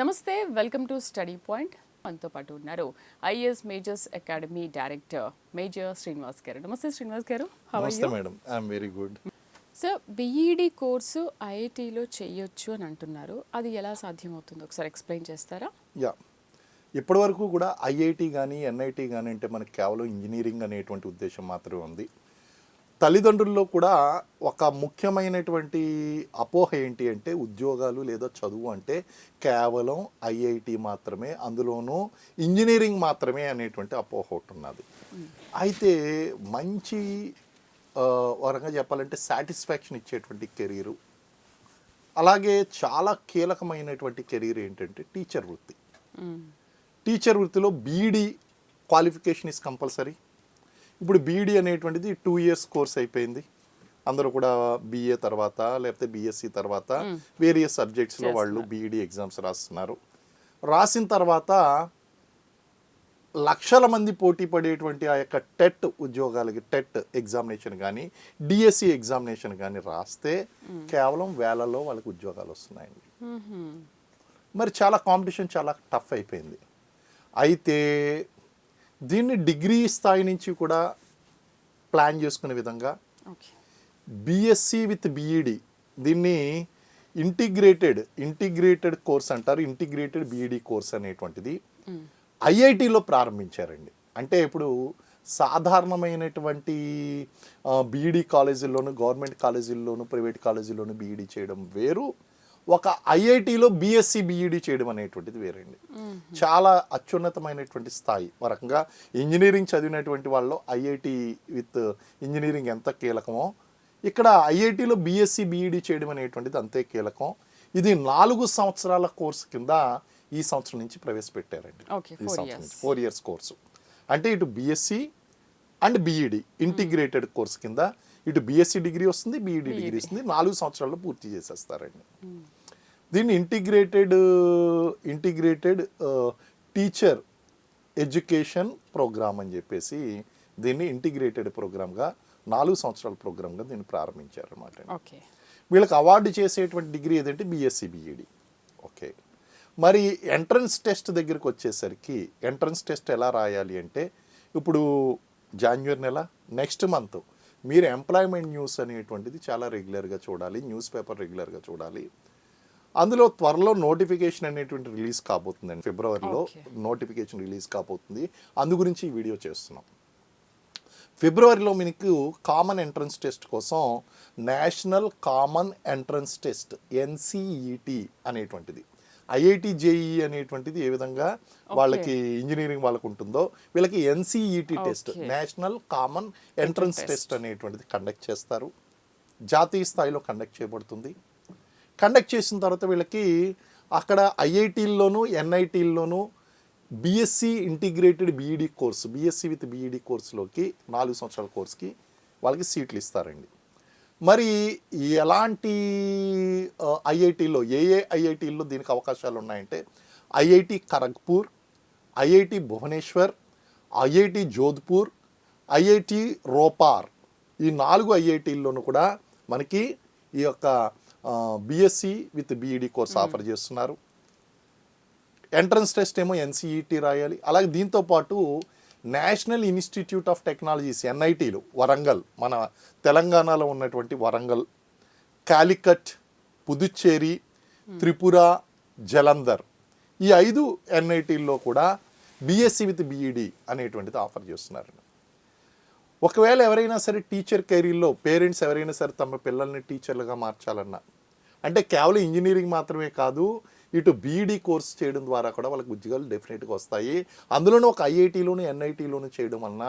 నమస్తే, welcome to study point. మనతో పాటు ఉన్నారు IAS majors academy director major Srinivas గారు. నమస్తే శ్రీనివాస్ గారు. నమస్తే madam, I'm very good. Sir, BEd course ఐఐటీలో చేయొచ్చు అని అంటున్నారు. అది ఎలా సాధ్యమవుతుందో ఒకసారి ఎక్స్ప్లెయిన్ చేస్తారా? యా, ఇప్పటివరకు కూడా ఐఐటి కానీ ఎన్ఐటి కానీ అంటే మనకి కేవలం ఇంజనీరింగ్ అనేటువంటి ఉద్దేశం మాత్రమే ఉంది. తల్లిదండ్రుల్లో కూడా ఒక ముఖ్యమైనటువంటి అపోహ ఏంటి అంటే ఉద్యోగాలు లేదా చదువు అంటే కేవలం ఐఐటి మాత్రమే, అందులోనూ ఇంజనీరింగ్ మాత్రమే అనేటువంటి అపోహ ఒకటి ఉన్నది. అయితే మంచి వరంగా చెప్పాలంటే సాటిస్ఫాక్షన్ ఇచ్చేటువంటి కెరీరు, అలాగే చాలా కీలకమైనటువంటి కెరీర్ ఏంటంటే టీచర్ వృత్తి. టీచర్ వృత్తిలో బీఈడి క్వాలిఫికేషన్ ఇస్ కంపల్సరీ. ఇప్పుడు బీఈడి అనేటువంటిది 2 years కోర్స్ అయిపోయింది. అందరూ కూడా బీఏ తర్వాత లేకపోతే బీఎస్సీ తర్వాత వేరియస్ సబ్జెక్ట్స్లో వాళ్ళు బీఈడి ఎగ్జామ్స్ రాస్తున్నారు. రాసిన తర్వాత లక్షల మంది పోటీ పడేటువంటి ఆ యొక్క టెట్ ఉద్యోగాలకి టెట్ ఎగ్జామినేషన్ కానీ డిఎస్సి ఎగ్జామినేషన్ కానీ రాస్తే కేవలం వేలలో వాళ్ళకి ఉద్యోగాలు వస్తున్నాయండి. మరి చాలా కాంపిటీషన్ చాలా టఫ్ అయిపోయింది. అయితే దీన్ని డిగ్రీ స్థాయి నుంచి కూడా ప్లాన్ చేసుకునే విధంగా బిఎస్సి విత్ బీఈడి, దీన్ని ఇంటిగ్రేటెడ్ కోర్స్ అంటారు. ఇంటిగ్రేటెడ్ బీఈడి కోర్స్ అనేటువంటిది ఐఐటిలో ప్రారంభించారండి. అంటే ఇప్పుడు సాధారణమైనటువంటి బీఈడి కాలేజీల్లోనూ, గవర్నమెంట్ కాలేజీల్లోనూ, ప్రైవేట్ కాలేజీల్లోనూ బీఈడి చేయడం వేరు, ఒక ఐఐటిలో బిఎస్సి బీఈడి చేయడం అనేటువంటిది వేరండి. చాలా అత్యున్నతమైనటువంటి స్థాయి. ఒక రకంగా ఇంజనీరింగ్ చదివినటువంటి వాళ్ళు ఐఐటి విత్ ఇంజనీరింగ్ ఎంత కీలకమో, ఇక్కడ ఐఐటిలో బిఎస్సి బీఈడి చేయడం అనేటువంటిది అంతే కీలకం. ఇది 4 సంవత్సరాల కోర్సు కింద ఈ సంవత్సరం నుంచి ప్రవేశపెట్టారండి. ఈ సంవత్సరం నుంచి 4 years కోర్సు. అంటే ఇటు BSc and BEd integrated course కింద ఇటు బిఎస్సి డిగ్రీ వస్తుంది, బీఈడి డిగ్రీ వస్తుంది. 4 సంవత్సరాల్లో పూర్తి చేసేస్తారండి. దీన్ని ఇంటిగ్రేటెడ్ టీచర్ ఎడ్యుకేషన్ ప్రోగ్రామ్ అని చెప్పేసి దీన్ని ఇంటిగ్రేటెడ్ ప్రోగ్రామ్గా 4 సంవత్సరాల ప్రోగ్రామ్గా దీన్ని ప్రారంభించారు అన్నమాట. వీళ్ళకి అవార్డు చేసేటువంటి డిగ్రీ ఏదంటే బిఎస్సి బీఈడి. ఓకే, మరి ఎంట్రన్స్ టెస్ట్ దగ్గరికి వచ్చేసరికి ఎంట్రన్స్ టెస్ట్ ఎలా రాయాలి అంటే, ఇప్పుడు జాన్యువరి నెల నెక్స్ట్ మంత్ మీరు ఎంప్లాయ్మెంట్ న్యూస్ అనేటువంటిది చాలా రెగ్యులర్గా చూడాలి, న్యూస్ పేపర్ రెగ్యులర్గా చూడాలి. అందులో త్వరలో నోటిఫికేషన్ అనేటువంటి రిలీజ్ కాబోతుందండి. ఫిబ్రవరిలో నోటిఫికేషన్ రిలీజ్ కాబోతుంది. అందు గురించి ఈ వీడియో చేస్తున్నాం. ఫిబ్రవరిలో మీకు కామన్ ఎంట్రన్స్ టెస్ట్ కోసం నేషనల్ కామన్ ఎంట్రన్స్ టెస్ట్ ఎన్సిఈటి అనేటువంటిది, ఐఐటి జేఈ అనేటువంటిది ఏ విధంగా వాళ్ళకి ఇంజనీరింగ్ వాళ్ళకు ఉంటుందో వీళ్ళకి NCET test, national common entrance test అనేటువంటిది కండక్ట్ చేస్తారు. జాతీయ స్థాయిలో కండక్ట్ చేయబడుతుంది. కండక్ట్ చేసిన తర్వాత వీళ్ళకి అక్కడ ఐఐటీల్లోనూ ఎన్ఐటీల్లోనూ BSc integrated BEd course, BSc with BEd కోర్సులోకి 4 సంవత్సరాల కోర్సుకి వాళ్ళకి సీట్లు ఇస్తారండి. మరి ఎలాంటి ఐఐటీలో ఏ ఐఐటీల్లో దీనికి అవకాశాలు ఉన్నాయంటే IIT Kharagpur, IIT Bhubaneswar, IIT Jodhpur, IIT Ropar, ఈ 4 ఐఐటీల్లోనూ కూడా మనకి ఈ యొక్క BSc with BEd course offer చేస్తున్నారు. ఎంట్రన్స్ టెస్ట్ ఏమో ఎన్సిఈటి రాయాలి. అలాగే దీంతోపాటు నేషనల్ ఇన్స్టిట్యూట్ ఆఫ్ టెక్నాలజీస్ ఎన్ఐటీలు వరంగల్, మన తెలంగాణలో ఉన్నటువంటి వరంగల్, కాలికట్, పుదుచ్చేరి, త్రిపుర, జలంధర్, ఈ 5 ఎన్ఐటీల్లో కూడా బిఎస్సి విత్ బీఈడి అనేటువంటిది ఆఫర్ చేస్తున్నారు. ఒకవేళ ఎవరైనా సరే టీచర్ కెరీర్లో పేరెంట్స్ ఎవరైనా సరే తమ పిల్లల్ని టీచర్లుగా మార్చాలన్నా, అంటే కేవలం ఇంజనీరింగ్ మాత్రమే కాదు, ఇటు బీఈడి కోర్స్ చేయడం ద్వారా కూడా వాళ్ళకి ఉద్యోగాలు డెఫినెట్గా వస్తాయి. అందులోనూ ఒక ఐఐటీలోను ఎన్ఐటీలోను చేయడం వలన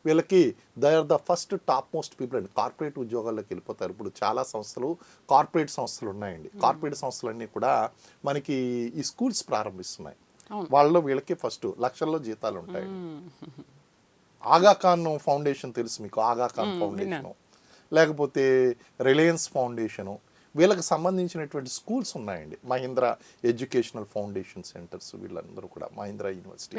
వీళ్ళకి they are the first top most people అండి. కార్పొరేట్ ఉద్యోగాల్లోకి వెళ్ళిపోతారు. ఇప్పుడు చాలా సంస్థలు కార్పొరేట్ సంస్థలు ఉన్నాయండి. కార్పొరేట్ సంస్థలన్నీ కూడా మనకి ఈ స్కూల్స్ ప్రారంభిస్తున్నాయి. వాళ్ళలో వీళ్ళకి ఫస్ట్ లక్షల్లో జీతాలు ఉంటాయి. ఆగాఖాన్ ఫౌండేషన్ తెలుసు మీకు, ఆగాఖాన్ ఫౌండేషను, లేకపోతే రిలయన్స్ ఫౌండేషను, వీళ్ళకి సంబంధించినటువంటి స్కూల్స్ ఉన్నాయండి. మహీంద్రా ఎడ్యుకేషనల్ ఫౌండేషన్ సెంటర్స్, వీళ్ళందరూ కూడా మహీంద్రా యూనివర్సిటీ,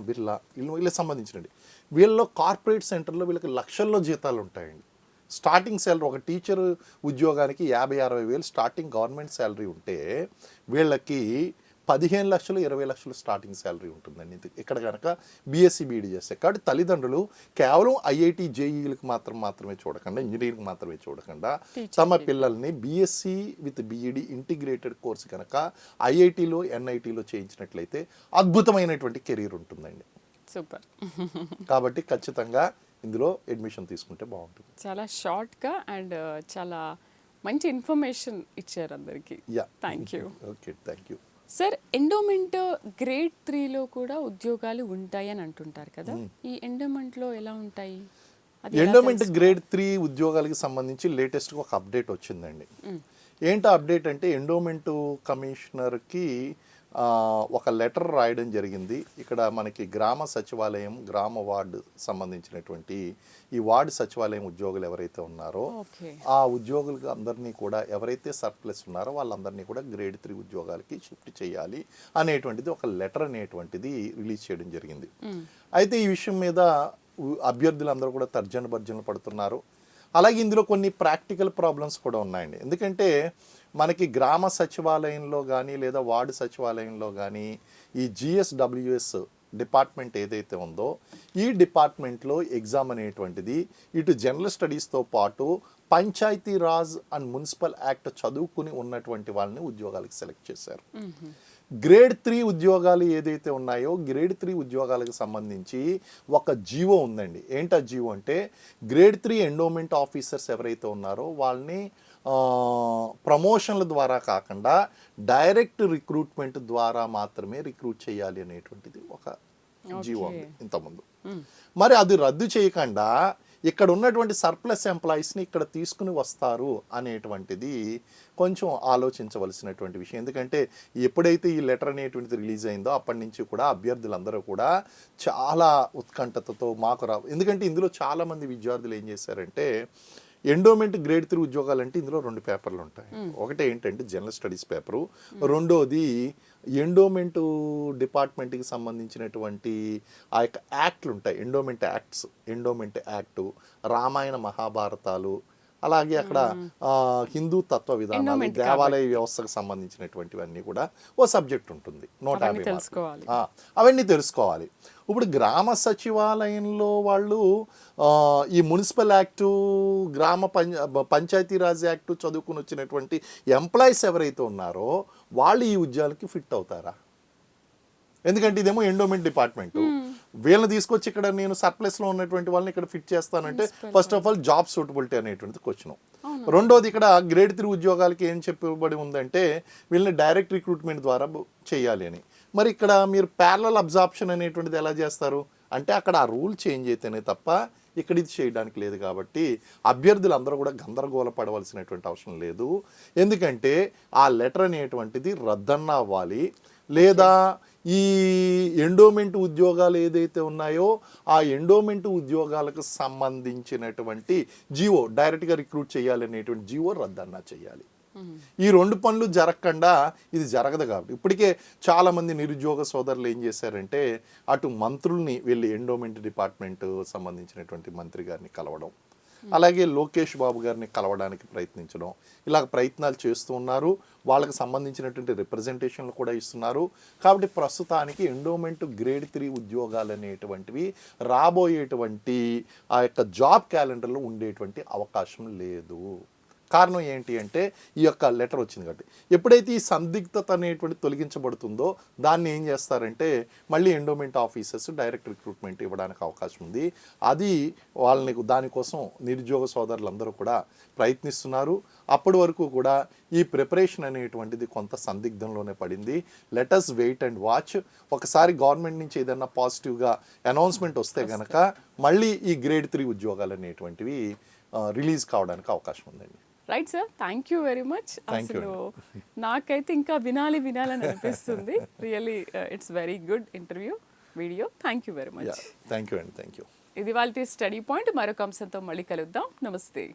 బిర్లా, వీళ్ళకి సంబంధించినవి. వీళ్ళలో కార్పొరేట్ సెంటర్లో వీళ్ళకి లక్షల్లో జీతాలు ఉంటాయండి. స్టార్టింగ్ శాలరీ ఒక టీచర్ ఉద్యోగానికి 50-60 వేలు స్టార్టింగ్ గవర్నమెంట్ శాలరీ ఉంటే వీళ్ళకి 15 లక్షలు 20 లక్షలు స్టార్టింగ్ శాలరీ ఉంటుందండి ఇక్కడ కనుక బీఎస్సీ బీఈడి చేస్తే. కాబట్టి తల్లిదండ్రులు కేవలం ఐఐటి జేఈలకు మాత్రమే చూడకుండా, ఇంజనీరింగ్ మాత్రమే చూడకుండా తమ పిల్లల్ని BSc with BEd integrated course కనుక ఐఐటిలో ఎన్ఐటిలో చేయించినట్లయితే అద్భుతమైనటువంటి కెరీర్ ఉంటుందండి. సూపర్. కాబట్టి ఖచ్చితంగా ఇందులో అడ్మిషన్ తీసుకుంటే బాగుంటుంది. చాలా షార్ట్గా అండ్ చాలా మంచి ఇన్ఫర్మేషన్ ఇచ్చారు అందరికీ. Thank you. Okay, thank you sir. Endowment grade 3లో కూడా ఉద్యోగాలు ఉంటాయని అంటుంటారు కదా, ఈ ఎండోమెంట్లో ఎలా ఉంటాయి? ఎండోమెంట్ గ్రేడ్ 3 ఉద్యోగాలకి సంబంధించి లేటెస్ట్గా ఒక అప్డేట్ వచ్చిందండి. ఏంటో అప్డేట్ అంటే ఎండోమెంట్ కమిషనర్కి ఒక లెటర్ రాయడం జరిగింది. ఇక్కడ మనకి గ్రామ సచివాలయం, గ్రామ వార్డు సంబంధించినటువంటి ఈ వార్డు సచివాలయం ఉద్యోగులు ఎవరైతే ఉన్నారో ఆ ఉద్యోగులకు అందరినీ కూడా, ఎవరైతే సర్ప్లస్ ఉన్నారో వాళ్ళందరినీ కూడా గ్రేడ్ 3 ఉద్యోగాలకి షిఫ్ట్ చేయాలి అనేటువంటిది ఒక లెటర్ అనేటువంటిది రిలీజ్ చేయడం జరిగింది. అయితే ఈ విషయం మీద అభ్యర్థులందరూ కూడా తర్జన పడుతున్నారు. అలాగే ఇందులో కొన్ని ప్రాక్టికల్ ప్రాబ్లమ్స్ కూడా ఉన్నాయండి. ఎందుకంటే మనకి గ్రామ సచివాలయంలో కానీ లేదా వార్డు సచివాలయంలో కానీ ఈ జిఎస్డబ్ల్యూఎస్ డిపార్ట్మెంట్ ఏదైతే ఉందో ఈ డిపార్ట్మెంట్లో ఎగ్జామ్ అనేటువంటిది ఇటు జనరల్ స్టడీస్తో పాటు Panchayati Raj and municipal act చదువుకుని ఉన్నటువంటి వాళ్ళని ఉద్యోగాలకు సెలెక్ట్ చేశారు. గ్రేడ్ 3 ఉద్యోగాలు ఏదైతే ఉన్నాయో గ్రేడ్ 3 ఉద్యోగాలకు సంబంధించి ఒక జీవో ఉందండి. ఏంటా జీవో అంటే గ్రేడ్ 3 ఎండోమెంట్ ఆఫీసర్స్ ఎవరైతే ఉన్నారో వాళ్ళని ప్రమోషన్ల ద్వారా కాకుండా డైరెక్ట్ రిక్రూట్మెంట్ ద్వారా మాత్రమే రిక్రూట్ చేయాలి అనేటువంటిది ఒక జీవో ఉంది ఇంతకుముందు. మరి అది రద్దు చేయకుండా ఇక్కడ ఉన్నటువంటి సర్ప్లస్ ఎంప్లాయీస్ని ఇక్కడ తీసుకుని వస్తారు అనేటువంటిది కొంచెం ఆలోచించవలసినటువంటి విషయం. ఎందుకంటే ఎప్పుడైతే ఈ లెటర్ అనేటువంటిది రిలీజ్ అయిందో అప్పటి నుంచి కూడా అభ్యర్థులందరూ కూడా చాలా ఉత్కంఠతతో ఎందుకంటే ఇందులో చాలామంది విద్యార్థులు ఏం చేశారంటే ఎండోమెంట్ గ్రేడ్ 3 ఉద్యోగాలు అంటే ఇందులో 2 పేపర్లు ఉంటాయి. ఒకటి ఏంటంటే జనరల్ స్టడీస్ పేపరు, రెండోది ఎండోమెంట్ డిపార్ట్మెంట్కి సంబంధించినటువంటి ఆ యొక్క యాక్ట్లు ఉంటాయి, endowment acts, endowment act, Ramayana మహాభారతాలు, అలాగే అక్కడ హిందూ తత్వ విధానాలు, దేవాలయ వ్యవస్థకు సంబంధించినటువంటివన్నీ కూడా ఓ సబ్జెక్ట్ ఉంటుంది. 150 అవన్నీ తెలుసుకోవాలి. ఇప్పుడు గ్రామ సచివాలయంలో వాళ్ళు ఈ మున్సిపల్ యాక్టు, గ్రామ పంచాయతీరాజ్ యాక్టు చదువుకుని వచ్చినటువంటి ఎంప్లాయీస్ ఎవరైతే ఉన్నారో వాళ్ళు ఈ ఉద్యోగాలకి ఫిట్ అవుతారా? ఎందుకంటే ఇదేమో ఎండోమెంట్ డిపార్ట్మెంట్, వీళ్ళని తీసుకొచ్చి ఇక్కడ నేను సర్ప్లస్లో ఉన్నటువంటి వాళ్ళని ఇక్కడ ఫిట్ చేస్తానంటే first of all job suitability అనేటువంటిది క్వశ్చన్. రెండోది ఇక్కడ గ్రేడ్ 3 ఉద్యోగాలకి ఏం చెప్పబడి ఉందంటే వీళ్ళని డైరెక్ట్ రిక్రూట్మెంట్ ద్వారా చేయాలి అని. మరి ఇక్కడ మీరు ప్యారలల్ అబ్జార్ప్షన్ అనేటువంటిది ఎలా చేస్తారు అంటే అక్కడ ఆ రూల్ చేంజ్ అయితేనే తప్ప ఇక్కడ ఇది చేయడానికి లేదు. కాబట్టి అభ్యర్థులు అందరూ కూడా గందరగోళ పడవలసినటువంటి అవసరం లేదు. ఎందుకంటే ఆ లెటర్ అనేటువంటిది రద్దన్న అవ్వాలి, లేదా ఈ ఎండోమెంట్ ఉద్యోగాలు ఏదైతే ఉన్నాయో ఆ ఎండోమెంట్ ఉద్యోగాలకు సంబంధించినటువంటి జీవో డైరెక్ట్గా రిక్రూట్ చేయాలనేటువంటి జీవో రద్దన్నా చేయాలి. ఈ 2 పనులు జరగకుండా ఇది జరగదు. కాబట్టి ఇప్పటికే చాలామంది నిరుద్యోగ సోదరులు ఏం చేశారంటే అటు మంత్రుల్ని వెళ్ళి ఎండోమెంట్ డిపార్ట్మెంట్ సంబంధించినటువంటి మంత్రి గారిని కలవడం, అలాగే లోకేష్ బాబు గారిని కలవడానికి ప్రయత్నించడం, ఇలా ప్రయత్నాలు చేస్తూ ఉన్నారు. వాళ్ళకి సంబంధించినటువంటి రిప్రజెంటేషన్లు కూడా ఇస్తున్నారు. కాబట్టి ప్రస్తుతానికి ఎండోమెంట్ గ్రేడ్ 3 ఉద్యోగాలు అనేటువంటివి రాబోయేటువంటి ఆ యొక్క జాబ్ క్యాలెండర్లో ఉండేటువంటి అవకాశం లేదు. కారణం ఏంటి అంటే ఈ యొక్క లెటర్ వచ్చింది కాబట్టి. ఎప్పుడైతే ఈ సందిగ్ధత అనేటువంటి తొలగించబడుతుందో దాన్ని ఏం చేస్తారంటే మళ్ళీ ఎండోమెంట్ ఆఫీసర్స్ డైరెక్ట్ రిక్రూట్మెంట్ ఇవ్వడానికి అవకాశం ఉంది. అది వాళ్ళని దానికోసం నిరుద్యోగ సోదరులందరూ కూడా ప్రయత్నిస్తున్నారు. అప్పటి వరకు కూడా ఈ ప్రిపరేషన్ అనేటువంటిది కొంత సందిగ్ధంలోనే పడింది. Let us wait and watch. ఒకసారి గవర్నమెంట్ నుంచి ఏదైనా పాజిటివ్గా అనౌన్స్మెంట్ వస్తే కనుక మళ్ళీ ఈ గ్రేడ్ 3 ఉద్యోగాలు అనేటువంటివి రిలీజ్ కావడానికి అవకాశం ఉందండి. Right sir, thank you very much. అసలు నాకైతే ఇంకా వినాలని అనిపిస్తుంది. Really it's very good interview video. Thank you very much. Thank you అండి. Thank you. ఇది వాళ్ళ స్టడీ పాయింట్. మరొక అంశంతో మళ్ళీ కలుద్దాం. నమస్తే.